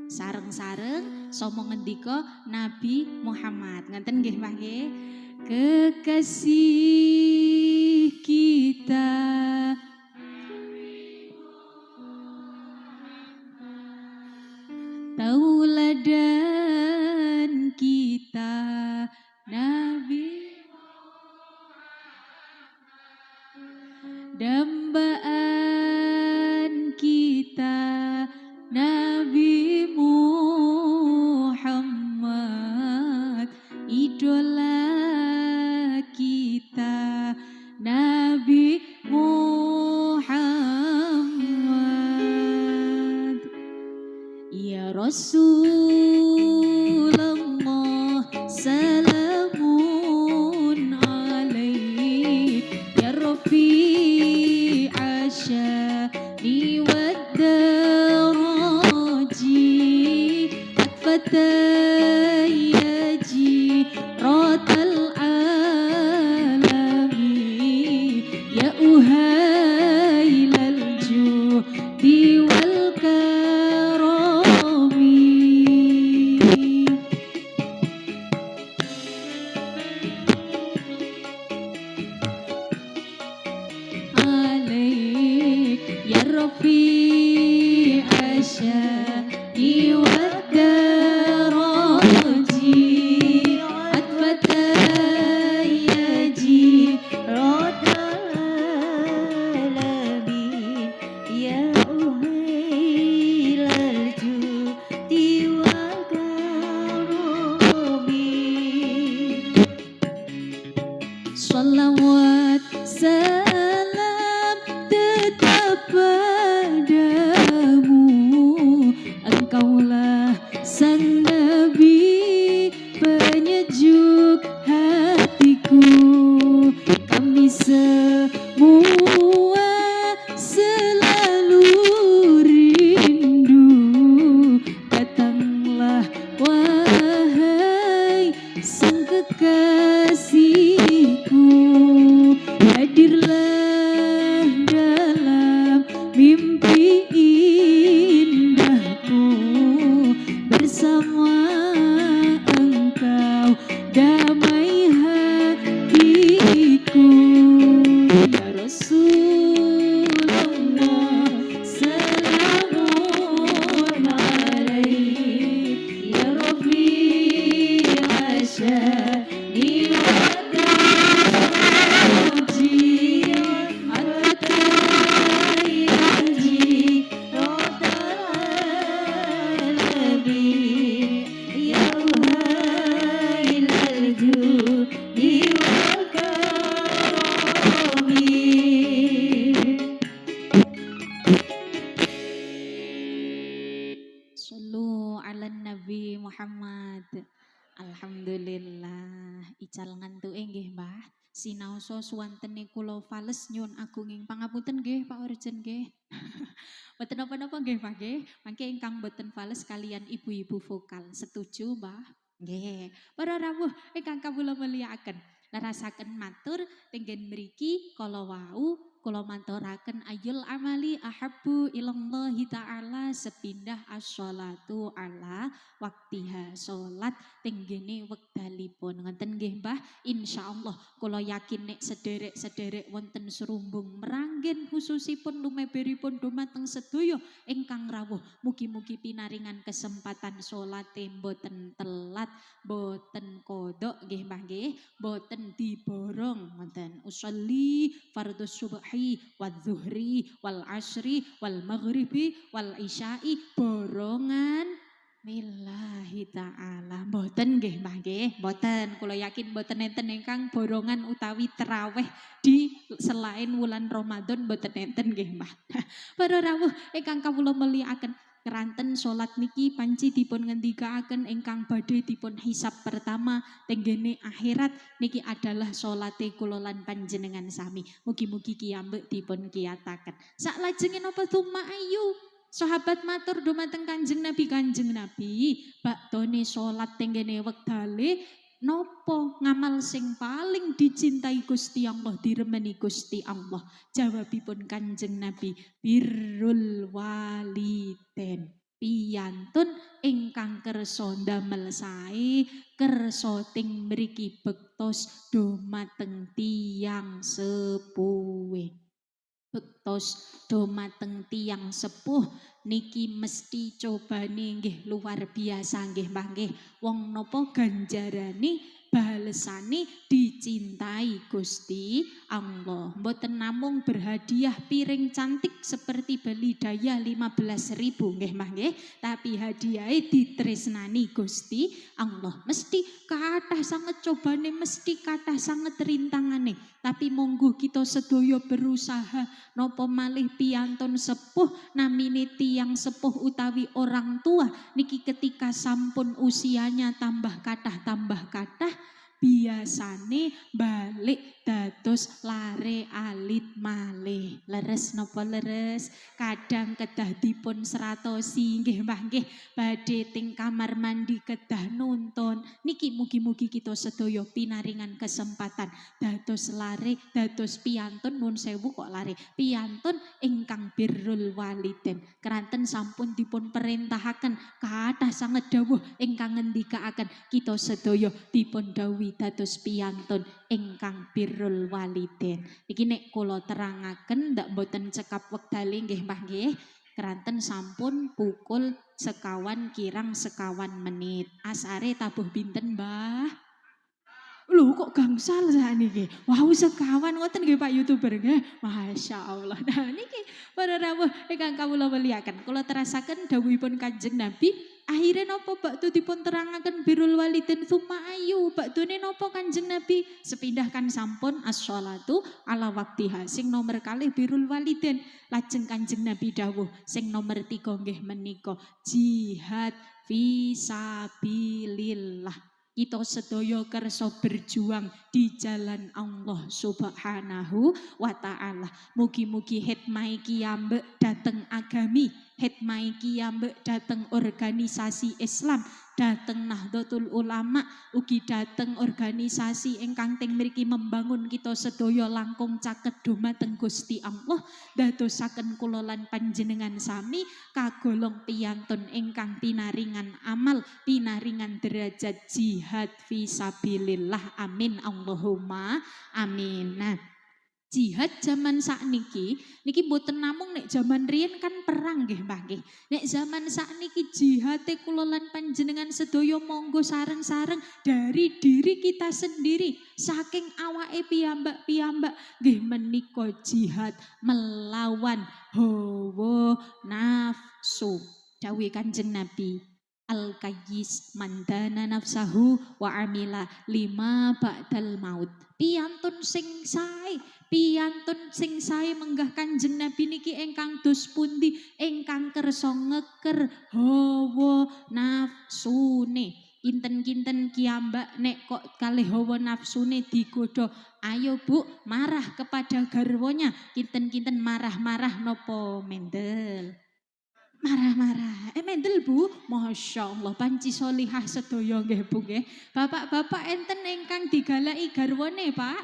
Sareng-sareng somo ngendika Nabi Muhammad. Ngenten nggih Mbah nggih. Kekasih kita tauladan kita Nabi dambaan kita Nabi Muhammad, idola kita Nabi Muhammad. Ya Rasulullah salamun alaik ya Rafi asyani waddaraji atfatayaji rotal alami ya uhailal judi wal karami. Alaik ya Rafi asyani waddaraji atfatayaji rodal alamin ya uhailal judi wal karami. Shalawat salam tetap pada ical ngantuke nggih Mbah. Sinaosa suwantene kula fales nyuwun agunging pangapunten nggih Pak Urjen nggih. Mboten napa-napa nggih Mbah nggih. Mangke ingkang boten fales kalian ibu-ibu vokal. Setuju Mbah? Nggih. Para rawuh ingkang kawula mulyakaken. Larasaken matur tenggen mriki kala wau kula manturaken ayul amali ahabbu ilallahi ta'ala sepindah as-sholatu ala waktiha salat tenggene wekdalipun ngoten nggih Mbah. Insyaallah kula yakin nek sederek-sederek wonten serumbung meranggen khususipun lumeberipun dumateng sedaya ingkang rawuh mugi-mugi pinaringan kesempatan salate mboten telat boten kodok nggih Mbah nggih boten diborong ngoten usolli fardhus subhi wadzuhri wal asri wal maghribi wal isya'i borongan lillahi ta'ala mboten nggih Mbah nggih mboten kula yakin mboten enten ingkang borongan utawi tarawih di selain wulan Ramadan mboten enten nggih Mbah. Para rawuh ingkang kawula mulyakaken keranten salat niki panci dipun ngendikaaken ingkang badhe dipun hisab pertama tenggene akhirat niki adalah salate kula lan panjenengan sami. Mugi-mugi kiyambek dipun kiyataken. Saklajenge napa tuma ayu sahabat matur dumateng Kanjeng Nabi baktone salat tenggene wektale nopo ngamal sing paling dicintai Gusti Allah diremeni Gusti Allah. Jawabipun Kanjeng Nabi birrul waliden. Piyantun ingkang kersa ndamel sae kersa ting mriki bektos dumateng tiyang sepuhe. Bektos dumateng tiyang sepuh niki mesti cobane nggih luar biasa nggih Mbah nggih. Wong napa ganjarane balesane dicintai Gusti Allah. Mboten namung berhadiah piring cantik seperti beli daya 15.000 nggih Mbah nggih, tapi hadiahe ditresnani Gusti Allah. Mesti kathah sanget cobane, mesti kathah sanget rintangane. Tapi monggo kita sedaya berusaha nopo malih piyantun sepuh namine tiyang sepuh utawi orang tua niki ketika sampun usianya tambah kathah biasane balik dados lare alit malih. Leres napa leres? Kadang kedah dipun seratosi nggih Mbah nggih badhe teng kamar mandi kedah nonton. Niki mugi-mugi kita sedaya pinaringan kesempatan dados lare dados piyantun nun sewu kok lare piyantun ingkang birrul waliden. Keranten sampun dipun perintahaken kathah sanget dawuh ingkang ngendikaaken kita sedaya dipun dawuhi dados piyantun ingkang birrul waliden. Iki nek kula terangaken ndak mboten cekap wektale nggih Mbah nggih. Keranten sampun pukul sekawan kirang sekawan menit. Asare tabuh binten Mbah? Lho kok gangsal sakniki. Wau sekawan ngoten nggih Pak YouTuber nggih. Masya Allah. Nah niki para rawuh ingkang kawula mulyakaken. Kula terasaken dawuhipun Kanjeng Nabi akhirnya nopo baktu dipun terangaken birrul waliden tsumma ayu baktune nopo Kanjeng Nabi sepindahkan sampun as-sholatu ala waktiha sing nomor kalih birrul waliden lajeng Kanjeng Nabi dawuh sing nomor 3 nggih menika jihad fisabilillah. Kita sedaya kersa berjuang di jalan Allah Subhanahu wa taala. Mugi-mugi hitmai kiyambek dateng agami, hitmai kiyambek dateng organisasi Islam, dateng Nahdlatul Ulama, ugi dateng organisasi ingkang teng mriki membangun kita sedaya langkung caket dumateng Gusti Allah, dadosaken kula lan panjenengan sami kagolong piyantun ingkang pinaringan amal, pinaringan derajat jihad fisabilillah. Amin Allahumma amin. Nah, jihad zaman sakniki niki mboten namung nek zaman riyen kan perang nggih Mbah nggih. Nek zaman sakniki jihate kula lan panjenengan sedaya monggo sareng-sareng dari diri kita sendiri saking awake piyambak-piyambak nggih menika jihad melawan hawa nafsu. Dawuh Kanjeng Nabi Al-Qayyis mandana nafsahu wa amila lima ba'dal maut. Piyantun sing sae, piyantun sing sae menggah Kanjeng Nabi niki ingkang dos pundi ingkang kersa ngeker hawa nafsune. kinten-kinten kiambak nek kok kalih hawa nafsune digodha, ayo Bu marah kepada garwanya, kinten-kinten marah-marah nopo mendel. Marah-marah. Mendel Bu, Masya Allah, panci solihah sedaya nggih Bu nggih. Bapak-bapak enten ingkang digalaki garwane Pak?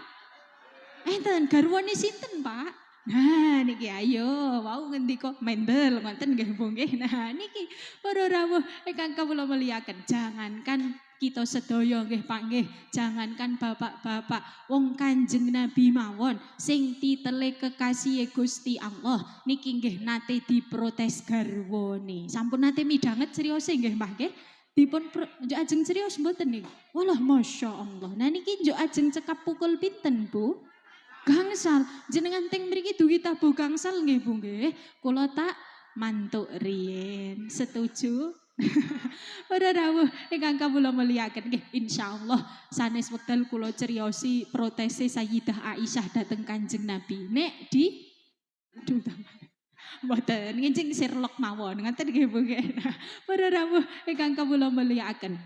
Enten, garwane sinten Pak? Nah niki ayo, wau ngendika mendel ngoten nggih Bu nggih. Nah niki para rawuh ingkang kawula mulyakaken, jangankan kita sedaya nggih Pak nggih, jangankan bapak-bapak, wong Kanjeng Nabi mawon sing titele kekasih Gusti Allah niki nggih nate diprotes garwane. Sampun nate midanget seriose nggih Mbah nggih. Dipun njuk ajeng serius mboten niku. Walah Masya Allah. Nah niki njuk ajeng cekap pukul pinten Bu? Gangsal, jenengan teng mriki dugi tabuh gangsal nggih Bu nggih. Kula tak mantuk riyen. Setuju? Para rawuh ingkang kawula mulyakaken nggih insyaallah sanes wekdal kula ceriosi protese Sayyidah Aisyah dhateng Kanjeng Nabi. Nek di aduh mboten ngincing Sherlock mawon ngoten nggih Bu nggih. Nah, para rawuh ingkang kawula mulyakaken.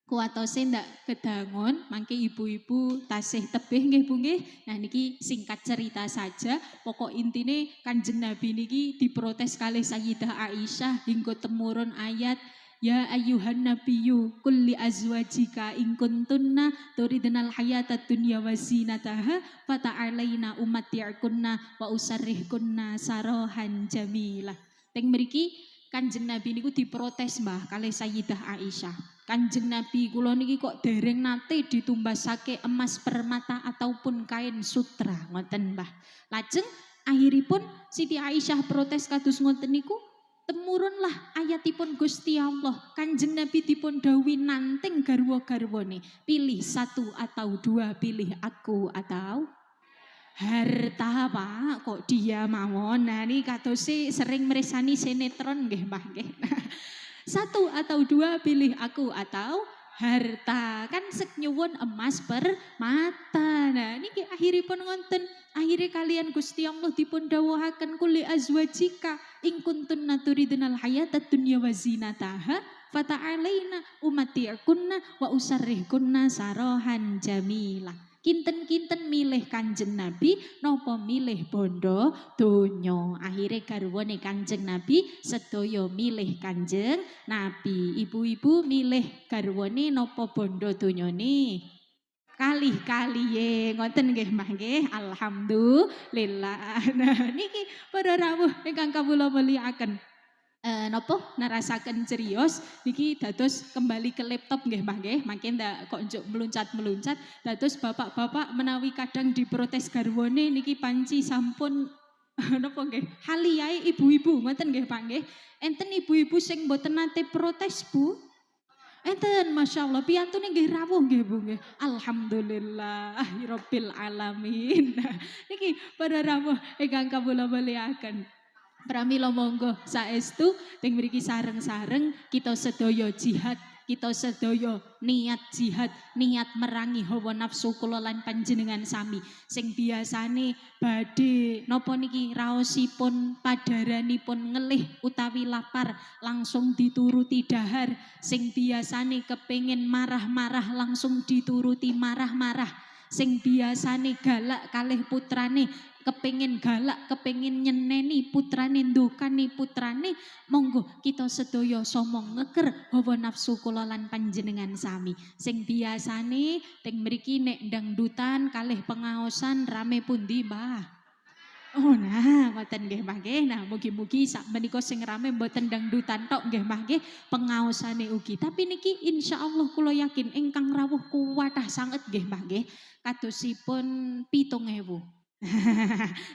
Kuwatose ndak kedangon, mangke ibu-ibu tasih tebih nggih Bu nggih. Nah niki singkat cerita saja, pokok intine Kanjeng Nabi niki diprotes kalih Sayyidah Aisyah hingga temurun ayat Ya ayyuhan nabiyyu qul li azwajika in kuntunna turidnal hayatad dunya wa zinataha fata'alaina umatti'kunna wa usarrihkunna sarahan jamilah. Teng mriki Kanjeng Nabi niku diprotes Mbah kalih Sayyidah Aisyah. Kanjeng Nabi kula niki kok dereng nate ditumbasake emas permata ataupun kain sutra ngoten Mbah. Lajeng akhiripun Siti Aisyah protes kados ngoten niku temurunlah ayatipun Gusti Allah. Kanjeng Nabi dipun dawuhi nanteng garwa-garwane, pilih satu atau dua, pilih aku atau harta Pak. Kok dia mawon. Nah ini katose sering meresani sinetron nggih Mbah nggih. Satu atau dua pilih aku atau harta. Kan sek nyuwun emas permata. Nah niki akhiripun ngonten. Akhirnya kalian Gusti Allah dipun dawuhaken kuli azwajika in kuntunna turidunal hayatad dunya wa zinataha fata'alaina umatti'kunna wa usarrihkunna sarahan jamilah. Kinten-kinten milih Kanjeng Nabi nopo milih bondo donya. Akhirnya garwane Kanjeng Nabi sedaya milih Kanjeng Nabi. Ibu-ibu milih garwane nopo bondo donyane? Kalih-kalihe ngoten nggih Mbah nggih. Alhamdulillah. Nah niki para rawuh ingkang kawula mulyakaken. Napa narasaken cerios niki dados kembali ke laptop nggih Mbah nggih. Mangke ndak kok njuk meluncat-meluncat dados bapak-bapak menawi kadang diprotes garwane niki panci sampun napa nggih haliyae ibu-ibu ngoten nggih Pak nggih. Enten ibu-ibu sing mboten nate protes Bu. Enten Masya Allah piyantune nggih rawuh nggih Bu nggih. Alhamdulillah rabbil alamin. Nah, niki para rawuh ingkang kawula mulyakaken. Pramila monggo saestu teng mriki sareng-sareng kita sedaya jihad, kita sedaya niat jihad, niat merangi hawa nafsu kula lan panjenengan sami. Sing biasane badhe napa niki raosipun padaranipun ngelih utawi lapar langsung dituruti dahar. Sing biasane kepengin marah-marah langsung dituruti marah-marah. Sing biasane galak kalih putrane kepengin galak, kepengin nyeneni putrane, ndukani putrane, monggo kita sedaya somong ngeker hawa nafsu kula lan panjenengan sami. Sing biasane teng mriki nek dangdutan kalih pengaosan rame pundi Mbah? Oh nah, ngoten nggih Mbah nggih. Nah, mugi-mugi sak menika sing rame mboten dangdutan tok nggih Mbah nggih, pengaosane ugi. Tapi niki insyaallah kula yakin ingkang rawuh kuwatah sanget nggih Mbah nggih. Kadosipun 7.000.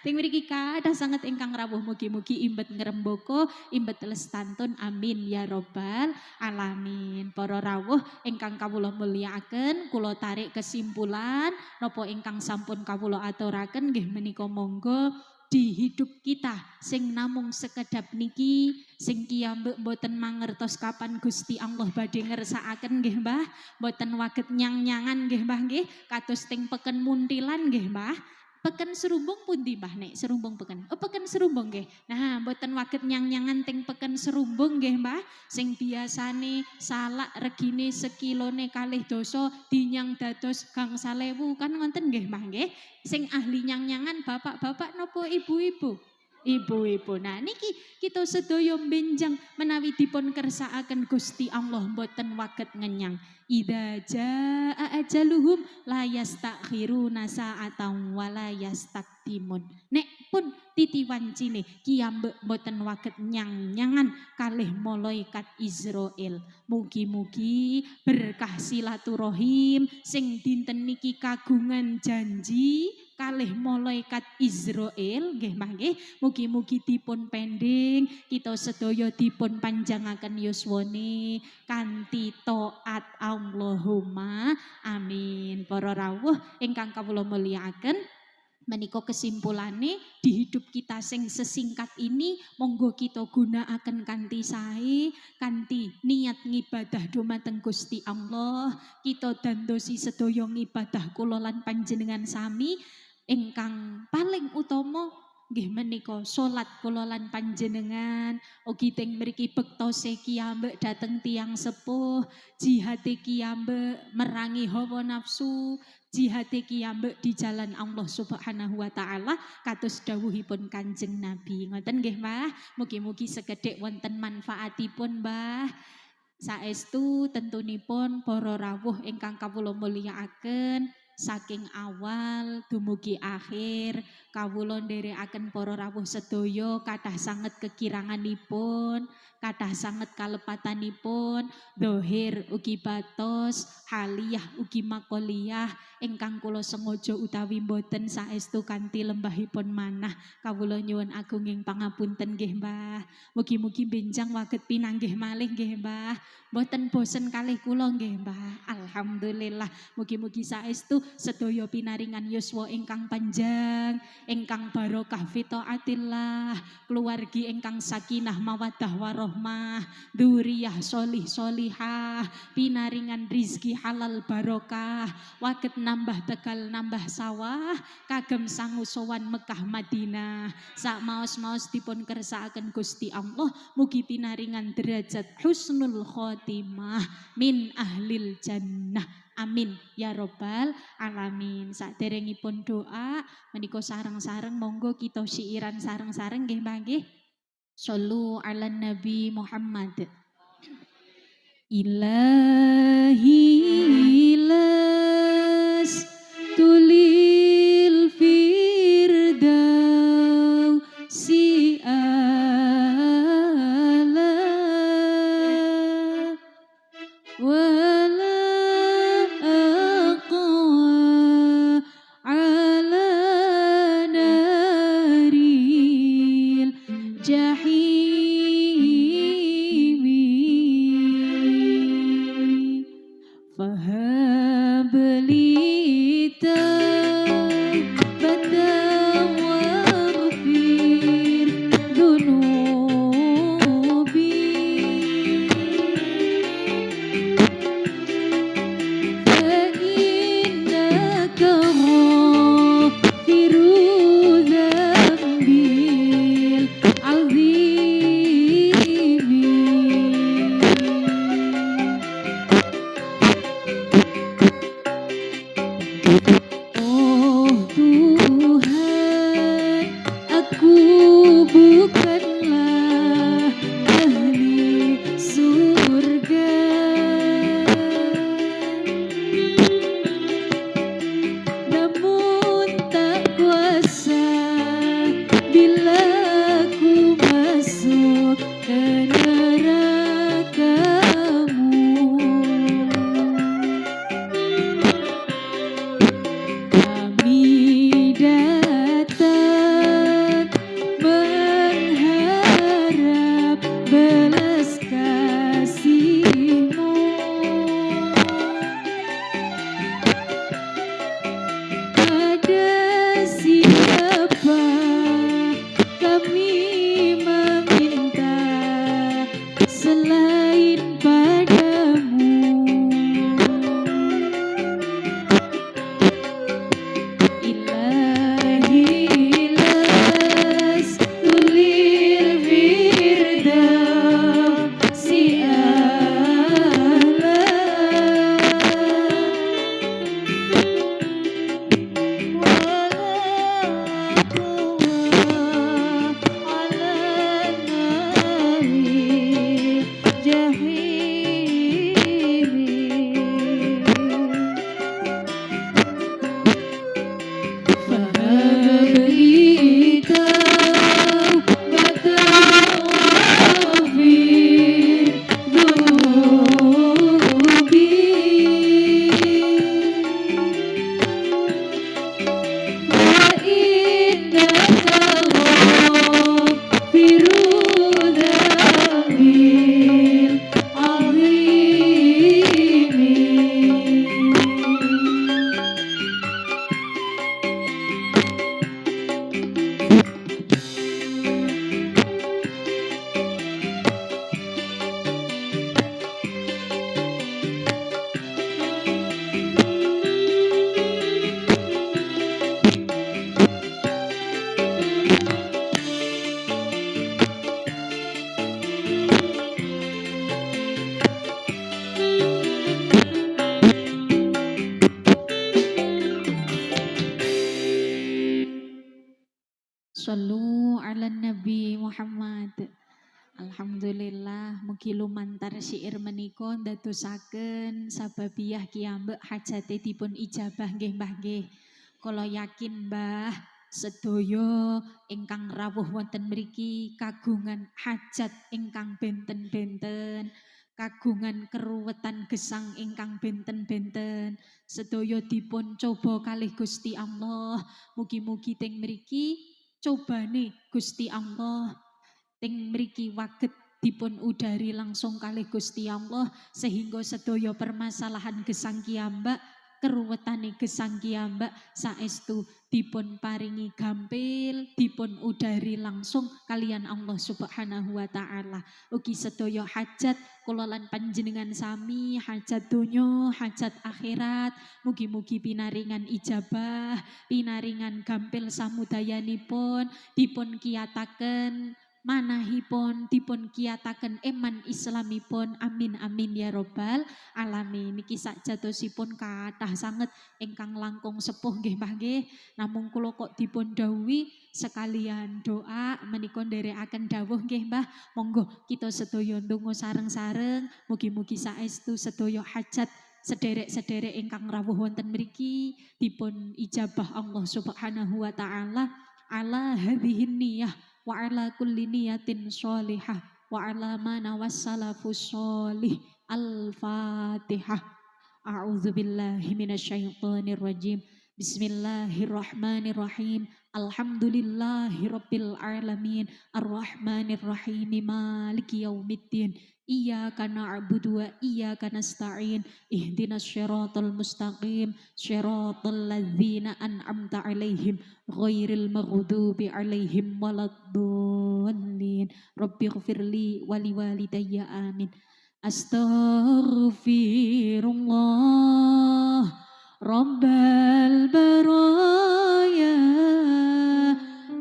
Ting mriki kathah sanget ingkang rawuh mugi-mugi imbet ngrembaka, imbet lestantun amin ya robbal alamin. Para rawuh ingkang kawula mulyakaken, kula tarik kesimpulan napa ingkang sampun kawula aturaken nggih menika monggo di hidup kita sing namung sekedap niki sing kiyambek mboten mangertos kapan Gusti Allah badhe ngersakaken nggih Mbah, mboten waget nyang-nyangan nggih Mbah nggih, kados teng peken muntilan nggih Mbah. Peken Serumbung pundi Mbah nek Serumbung peken? Oh peken Serumbung nggih. Nah, mboten waget nyang-nyangan teng peken Serumbung nggih Mbah. Sing biasane salak regine sekilone 2 doso dinyang dados gangsal ewu kan ngoten nggih Mbah nggih. Sing ahli nyang-nyangan bapak-bapak napa ibu-ibu? Ibu-ibu. Nah niki kita sedaya benjang menawi dipun kersakaken Gusti Allah mboten waget ngenyang. Idza jaa ajaluhum la yastakhiruna sa'atan wa la yastaqdimun. Nek pun titi wancine kiambek mboten waget nyang-nyangan kalih malaikat Israel. Mugi-mugi berkah silaturahim sing dinten niki kagungan janji kalih malaikat Israel nggih mangke mugi-mugi dipun pending kita sedaya dipun panjangaken yuswane kanthi taat Allahumma amin. Para rawuh ingkang kawula mulyakaken menika kesimpulane di hidup kita sing sesingkat ini monggo kita gunakaken kanthi sae kanthi niat ngibadah dumateng Gusti Allah kita dandosi sedaya ngibadah kula lan panjenengan sami ingkang paling utama nggih menika salat kula lan panjenengan ugi teng mriki bektose kiambek dhateng tiyang sepuh jihate kiambek merangi hawa nafsu jihate kiambek di jalan Allah Subhanahu wa taala kados dawuhipun Kanjeng Nabi ngoten nggih Mbah mugi-mugi sekedhik wonten manfaatipun Mbah saestu tentunipun para rawuh ingkang kawula mulyakaken saking awal dumugi akhir kawula nderekaken para rawuh sedaya kathah sanget kekiranganipun kathah sanget kalepatanipun zahir ugi batos haliyah ugi makoliyah ingkang kula sengaja utawi boten saestu kanthi lembahipun manah kawula nyuwun agunging pangapunten nggih Mbah mugi-mugi benjang waget pinanggih malih nggih Mbah boten bosen kalih kula nggih Mbah alhamdulillah mugi-mugi saestu sedaya pinaringan yuswa ingkang panjang ingkang barokah fi taatillah keluargi ingkang sakinah mawaddah warahmah dzurriyyah sholih sholihah pinaringan rizki halal barokah waget nambah tegal nambah sawah kagem sangu sowan Mekah Madinah sak maos-maos dipun kersakaken Gusti Allah mugi pinaringan derajat husnul khotimah min ahlil jannah amin ya robbal alamin. Saderengipun doa menika sareng-sareng monggo kita syiiran sareng-sareng nggih Mbah nggih. Shallu ala Nabi Muhammad. Ilahi las tulil firdausi ala wala aqwa ala naril jahimi fahabli tawbatan waghfir dunubi fa innaka ghafiru dzambil azimi. Oh Tuhan, aku bukanlah ahli surga, namun tak kuasa bila ku masuk ke neraka-Mu. Kami datang menghadap Shollu ala Nabi Muhammad. Alhamdulillah, mugi lumantar syair menika ndadosaken sababiyah kiyambek hajate dipun ijabah nggih Mbah nggih. Kula yakin Mbah sedaya ingkang rawuh wonten mriki kagungan hajat ingkang benten-benten, kagungan keruwetan gesang ingkang benten-benten, sedaya dipun coba kalih Gusti Allah. Mugi-mugi teng mriki cobane Gusti Allah teng mriki waget dipun udari langsung kalih Gusti Allah sehingga sedaya permasalahan gesang kiyambak keruwetane gesang kiyambak saestu dipun paringi gampil dipun udari langsung kalian Allah Subhanahu wa taala. Ugi sedaya hajat kula lan panjenengan sami hajat donya hajat akhirat mugi-mugi pinaringan ijabah pinaringan gampil samudayanipun dipun kiyataken manahipun dipun kiyataken eman islamipun amin amin ya robbal alamin. Niki sakjatosipun kathah sanget ingkang langkung sepuh nggih Mbah nggih. Namung kula kok dipun dawuhi sekalian doa menika nderekaken dawuh nggih Mbah. Monggo kita sedaya ndonga sareng-sareng mugi-mugi saestu sedaya hajat sederek-sederek ingkang rawuh wonten mriki dipun ijabah Allah Subhanahu wa taala ala hadhihin niyah wa ala kulli niyatin sholihah wa ala mana wassalafus sholih. Al-Fatihah. A'udzu billahi minasyaitonir rajim. Bismillahirrahmanirrahim. Alhamdulillahirabbil alamin. Arrahmanir rahim. Maliki yaumiddin. Iyyaka na'budu wa iyyaka nasta'in. Ihdinas syiratal mustaqim. Syiratal ladzina an'amta 'alaihim ghairil maghdubi 'alaihim waladdallin. Rabbighfirli wa liwalidayya amin. Astaghfirullah Rabbal baraya.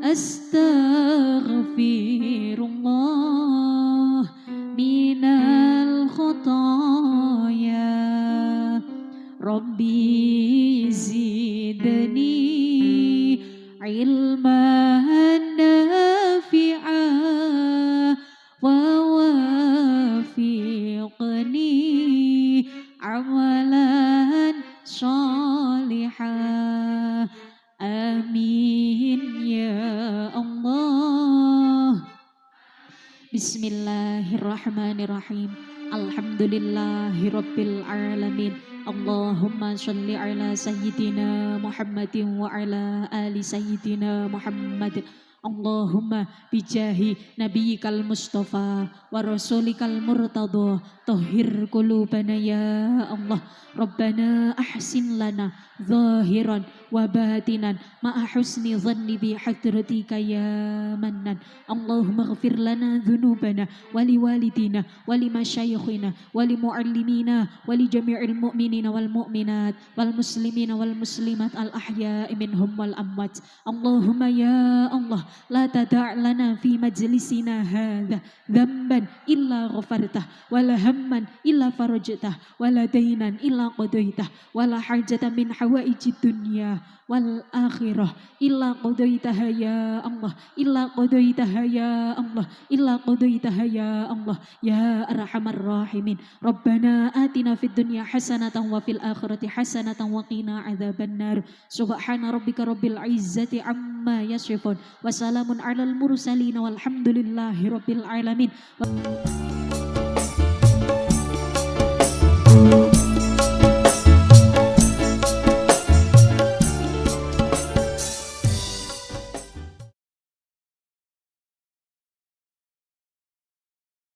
Astaghfirullah minal khotaya. Rabbi zidni ilman nafi'a wa wafiqni amalan sholihah. Amin ya Allah. Bismillahirrahmanirrahim. Alhamdulillahirabbil alamin. Allahumma sholli ala sayyidina Muhammadin wa ala ali sayyidina Muhammad. Allahumma bijahi nabiyikal mustafa wa rasulikal murtada tahhir qulubana ya Allah. Rabbana ahsin lana zahiran wa batinan ma'a husni dhanni bi hadratika ya mannan. Allahumma ighfir lana dhunubana wa liwalidina wa limasyayikhina wa limuallimina wa li jami'il mu'minina wal mu'minat wal muslimina wal muslimat al ahya'i minhum wal amwat. Allahumma ya Allah la tada' lana fi majlisina hadha dhanban illa ghafartah wa la hamman illa farajtah wa la daynan illa qadaitah wa la hajatan min hawaijid dunya wal akhirah illa qadaitaha ya Allah illa qadaitaha ya Allah illa qadaitaha ya Allah ya arhamar rahimin. Rabbana atina fid dunya hasanatan wa fil akhirati hasanatan wa qina adzabannar. Subhana rabbika rabbil izzati amma yasifun wa salamun alal mursalin walhamdulillahi rabbil alamin.